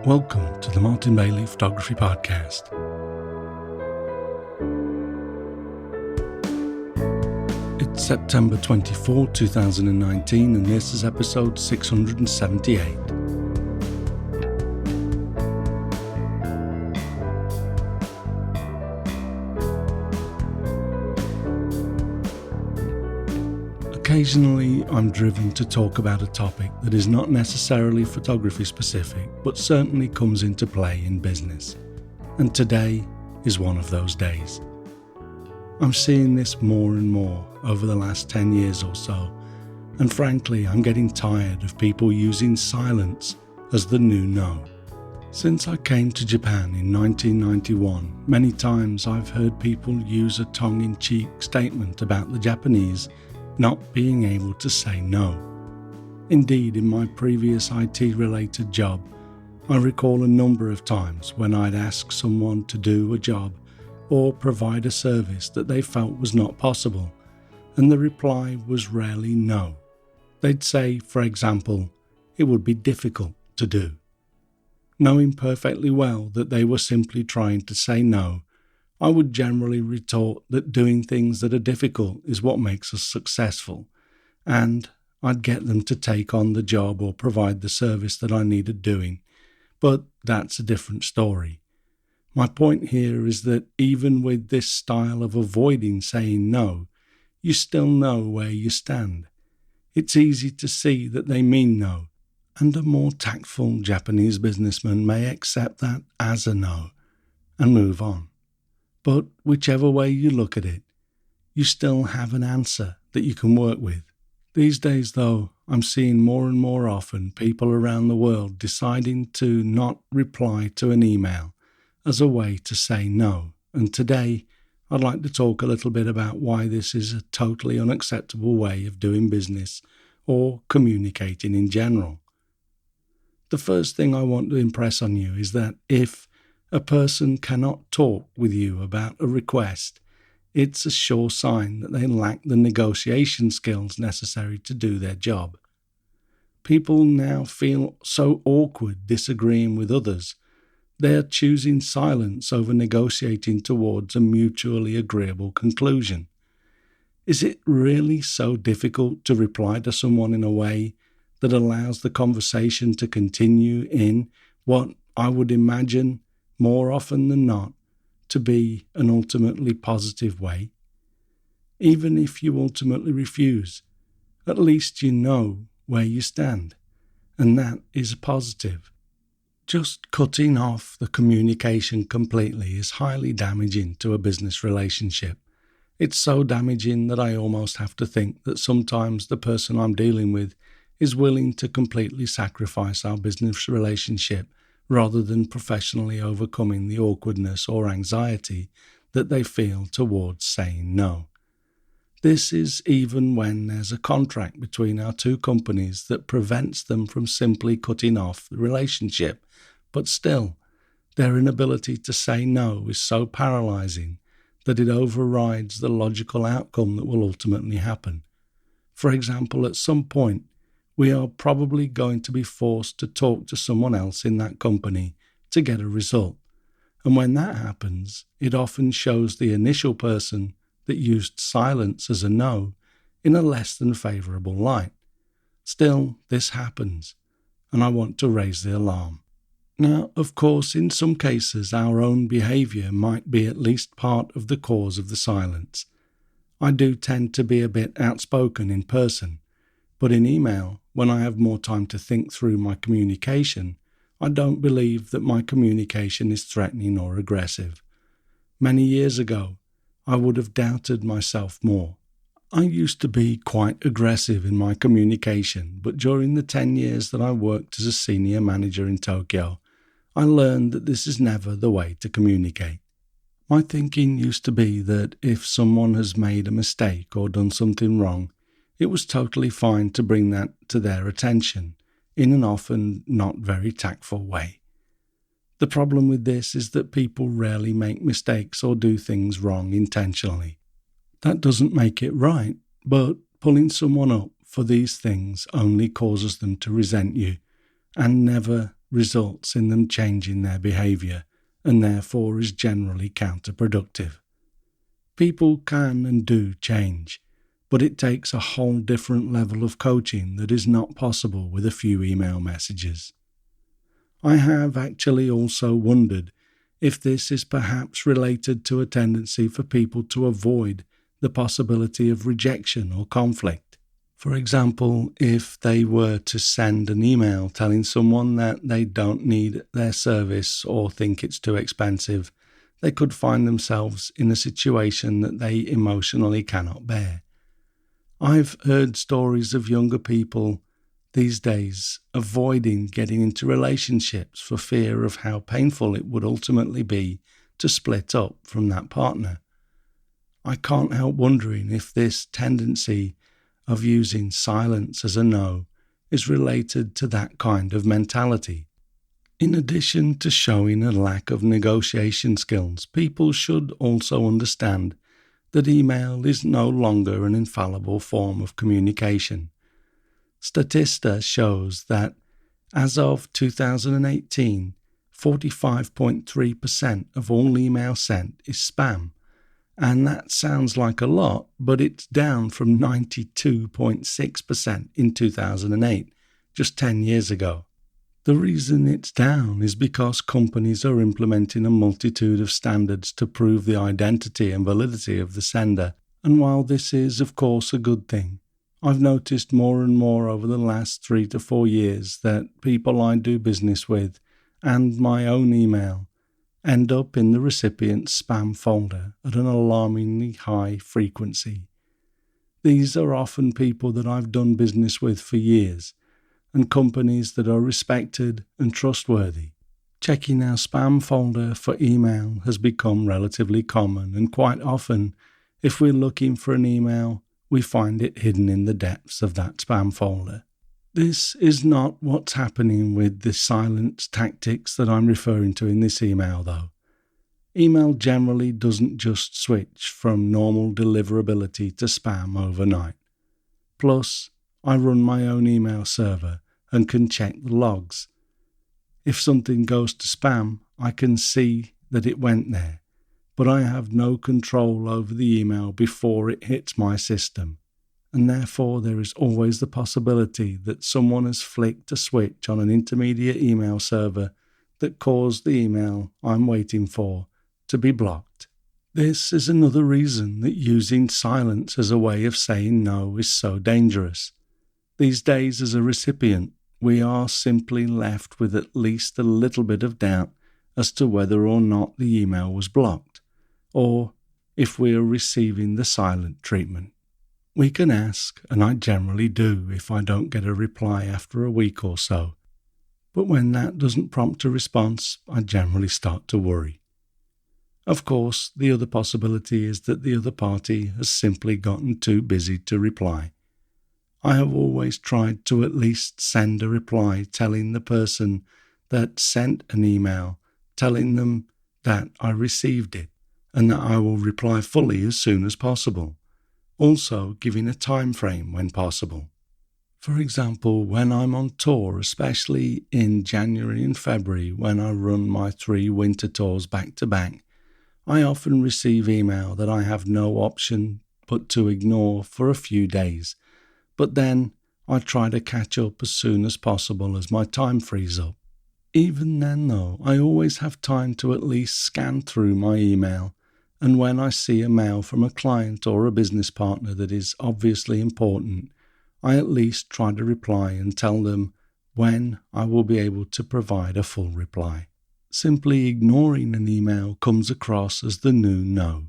Welcome to the Martin Bailey Photography Podcast. It's September 24, 2019, and this is episode 678. Occasionally, I'm driven to talk about a topic that is not necessarily photography specific, but certainly comes into play in business. And today is one of those days. I'm seeing this more and more over the last 10 years or so, and frankly, I'm getting tired of people using silence as the new no. Since I came to Japan in 1991, many times I've heard people use a tongue-in-cheek statement about the Japanese not being able to say no. Indeed, in my previous IT-related job, I recall a number of times when I'd ask someone to do a job or provide a service that they felt was not possible, and the reply was rarely no. They'd say, for example, it would be difficult to do. Knowing perfectly well that they were simply trying to say no, I would generally retort that doing things that are difficult is what makes us successful, and I'd get them to take on the job or provide the service that I needed doing. But that's a different story. My point here is that even with this style of avoiding saying no, you still know where you stand. It's easy to see that they mean no, and a more tactful Japanese businessman may accept that as a no and move on. But whichever way you look at it, you still have an answer that you can work with. These days, though, I'm seeing more and more often people around the world deciding to not reply to an email as a way to say no. And today, I'd like to talk a little bit about why this is a totally unacceptable way of doing business or communicating in general. The first thing I want to impress on you is that if a person cannot talk with you about a request, it's a sure sign that they lack the negotiation skills necessary to do their job. People now feel so awkward disagreeing with others, they're choosing silence over negotiating towards a mutually agreeable conclusion. Is it really so difficult to reply to someone in a way that allows the conversation to continue in what I would imagine more often than not, to be an ultimately positive way? Even if you ultimately refuse, at least you know where you stand, and that is a positive. Just cutting off the communication completely is highly damaging to a business relationship. It's so damaging that I almost have to think that sometimes the person I'm dealing with is willing to completely sacrifice our business relationship rather than professionally overcoming the awkwardness or anxiety that they feel towards saying no. This is even when there's a contract between our two companies that prevents them from simply cutting off the relationship, but still, their inability to say no is so paralyzing that it overrides the logical outcome that will ultimately happen. For example, at some point, we are probably going to be forced to talk to someone else in that company to get a result. And when that happens, it often shows the initial person that used silence as a no in a less than favourable light. Still, this happens, and I want to raise the alarm. Now, of course, in some cases, our own behaviour might be at least part of the cause of the silence. I do tend to be a bit outspoken in person, but in email, when I have more time to think through my communication, I don't believe that my communication is threatening or aggressive. Many years ago, I would have doubted myself more. I used to be quite aggressive in my communication, but during the 10 years that I worked as a senior manager in Tokyo, I learned that this is never the way to communicate. My thinking used to be that if someone has made a mistake or done something wrong, it was totally fine to bring that to their attention in an often not very tactful way. The problem with this is that people rarely make mistakes or do things wrong intentionally. That doesn't make it right, but pulling someone up for these things only causes them to resent you and never results in them changing their behaviour and therefore is generally counterproductive. People can and do change, but it takes a whole different level of coaching that is not possible with a few email messages. I have actually also wondered if this is perhaps related to a tendency for people to avoid the possibility of rejection or conflict. For example, if they were to send an email telling someone that they don't need their service or think it's too expensive, they could find themselves in a situation that they emotionally cannot bear. I've heard stories of younger people these days avoiding getting into relationships for fear of how painful it would ultimately be to split up from that partner. I can't help wondering if this tendency of using silence as a no is related to that kind of mentality. In addition to showing a lack of negotiation skills, people should also understand that email is no longer an infallible form of communication. Statista shows that as of 2018, 45.3% of all email sent is spam. And that sounds like a lot, but it's down from 92.6% in 2008, just 10 years ago. The reason it's down is because companies are implementing a multitude of standards to prove the identity and validity of the sender. And while this is, of course, a good thing, I've noticed more and more over the last 3 to 4 years that people I do business with and my own email end up in the recipient's spam folder at an alarmingly high frequency. These are often people that I've done business with for years, and companies that are respected and trustworthy. Checking our spam folder for email has become relatively common, and quite often, if we're looking for an email, we find it hidden in the depths of that spam folder. This is not what's happening with the silence tactics that I'm referring to in this email, though. Email generally doesn't just switch from normal deliverability to spam overnight. Plus, I run my own email server and can check the logs. If something goes to spam, I can see that it went there, but I have no control over the email before it hits my system, and therefore there is always the possibility that someone has flicked a switch on an intermediate email server that caused the email I'm waiting for to be blocked. This is another reason that using silence as a way of saying no is so dangerous. These days, as a recipient, we are simply left with at least a little bit of doubt as to whether or not the email was blocked, or if we are receiving the silent treatment. We can ask, and I generally do if I don't get a reply after a week or so, but when that doesn't prompt a response, I generally start to worry. Of course, the other possibility is that the other party has simply gotten too busy to reply. I have always tried to at least send a reply telling the person that sent an email, telling them that I received it and that I will reply fully as soon as possible, also giving a time frame when possible. For example, when I'm on tour, especially in January and February when I run my 3 winter tours back to back, I often receive email that I have no option but to ignore for a few days, but then I try to catch up as soon as possible as my time frees up. Even then though, I always have time to at least scan through my email, and when I see a mail from a client or a business partner that is obviously important, I at least try to reply and tell them when I will be able to provide a full reply. Simply ignoring an email comes across as the new no,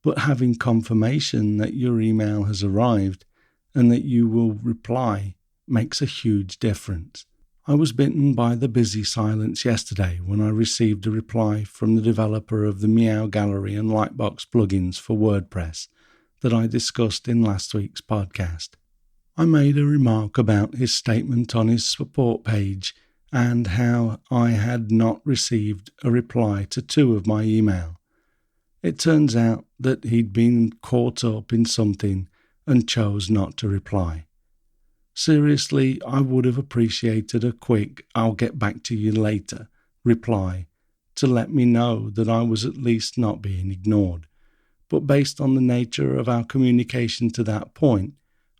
but having confirmation that your email has arrived and that you will reply makes a huge difference. I was bitten by the busy silence yesterday when I received a reply from the developer of the Meow Gallery and Lightbox plugins for WordPress that I discussed in last week's podcast. I made a remark about his statement on his support page and how I had not received a reply to 2 of my email. It turns out that he'd been caught up in something and chose not to reply. Seriously, I would have appreciated a quick "I'll get back to you later" reply to let me know that I was at least not being ignored. But based on the nature of our communication to that point,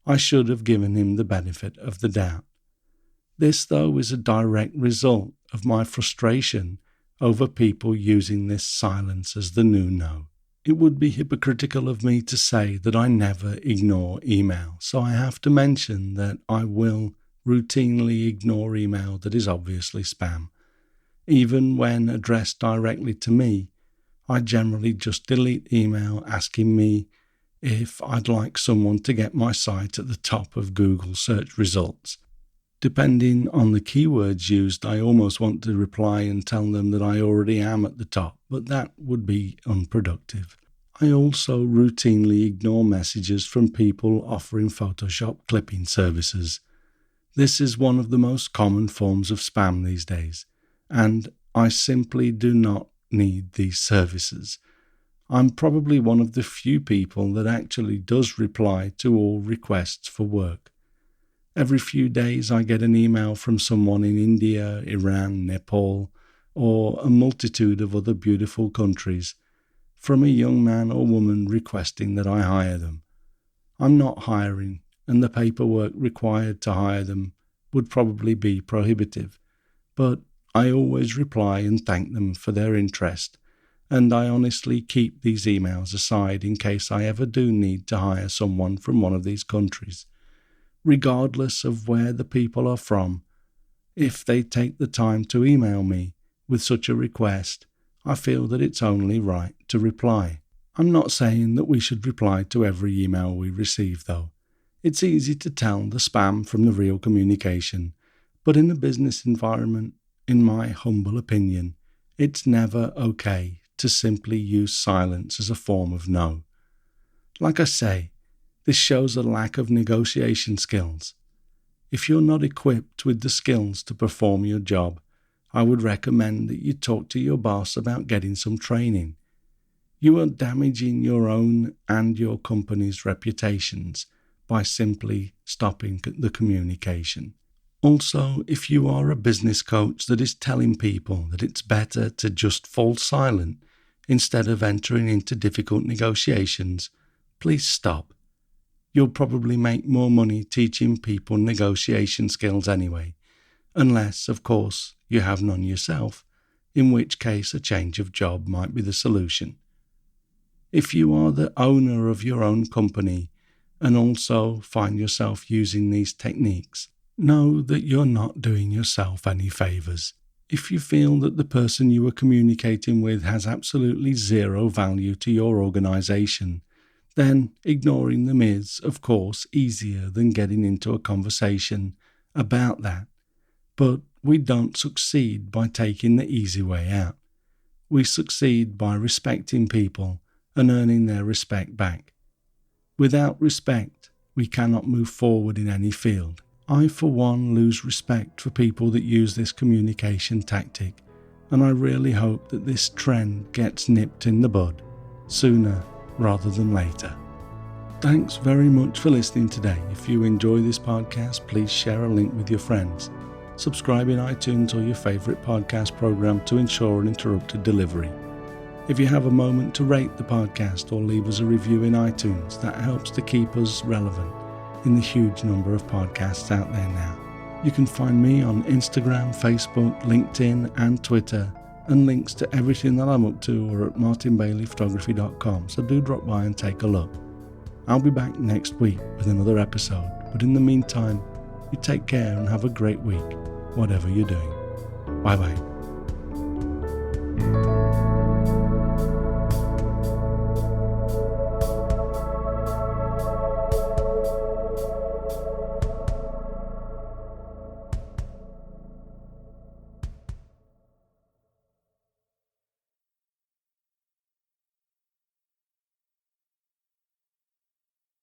I should have given him the benefit of the doubt. This, though, is a direct result of my frustration over people using this silence as the new no. It would be hypocritical of me to say that I never ignore email, so I have to mention that I will routinely ignore email that is obviously spam. Even when addressed directly to me, I generally just delete email asking me if I'd like someone to get my site at the top of Google search results. Depending on the keywords used, I almost want to reply and tell them that I already am at the top, but that would be unproductive. I also routinely ignore messages from people offering Photoshop clipping services. This is one of the most common forms of spam these days, and I simply do not need these services. I'm probably one of the few people that actually does reply to all requests for work. Every few days I get an email from someone in India, Iran, Nepal, or a multitude of other beautiful countries, from a young man or woman requesting that I hire them. I'm not hiring, and the paperwork required to hire them would probably be prohibitive, but I always reply and thank them for their interest, and I honestly keep these emails aside in case I ever do need to hire someone from one of these countries. Regardless of where the people are from, if they take the time to email me with such a request, I feel that it's only right to reply. I'm not saying that we should reply to every email we receive, though. It's easy to tell the spam from the real communication, but in a business environment, in my humble opinion, it's never okay to simply use silence as a form of no. Like I say, this shows a lack of negotiation skills. If you're not equipped with the skills to perform your job, I would recommend that you talk to your boss about getting some training. You are damaging your own and your company's reputations by simply stopping the communication. Also, if you are a business coach that is telling people that it's better to just fall silent instead of entering into difficult negotiations, please stop. You'll probably make more money teaching people negotiation skills anyway, unless, of course, you have none yourself, in which case a change of job might be the solution. If you are the owner of your own company and also find yourself using these techniques, know that you're not doing yourself any favors. If you feel that the person you are communicating with has absolutely zero value to your organization, then ignoring them is, of course, easier than getting into a conversation about that. But we don't succeed by taking the easy way out. We succeed by respecting people and earning their respect back. Without respect, we cannot move forward in any field. I, for one, lose respect for people that use this communication tactic, and I really hope that this trend gets nipped in the bud sooner rather than later. Thanks very much for listening today. If you enjoy this podcast, please share a link with your friends. Subscribe in iTunes or your favorite podcast program to ensure uninterrupted delivery. If you have a moment to rate the podcast or leave us a review in iTunes, that helps to keep us relevant in the huge number of podcasts out there now. You can find me on Instagram, Facebook, LinkedIn and Twitter, and links to everything that I'm up to are at martinbaileyphotography.com, so do drop by and take a look. I'll be back next week with another episode, but in the meantime, you take care and have a great week, whatever you're doing. Bye-bye.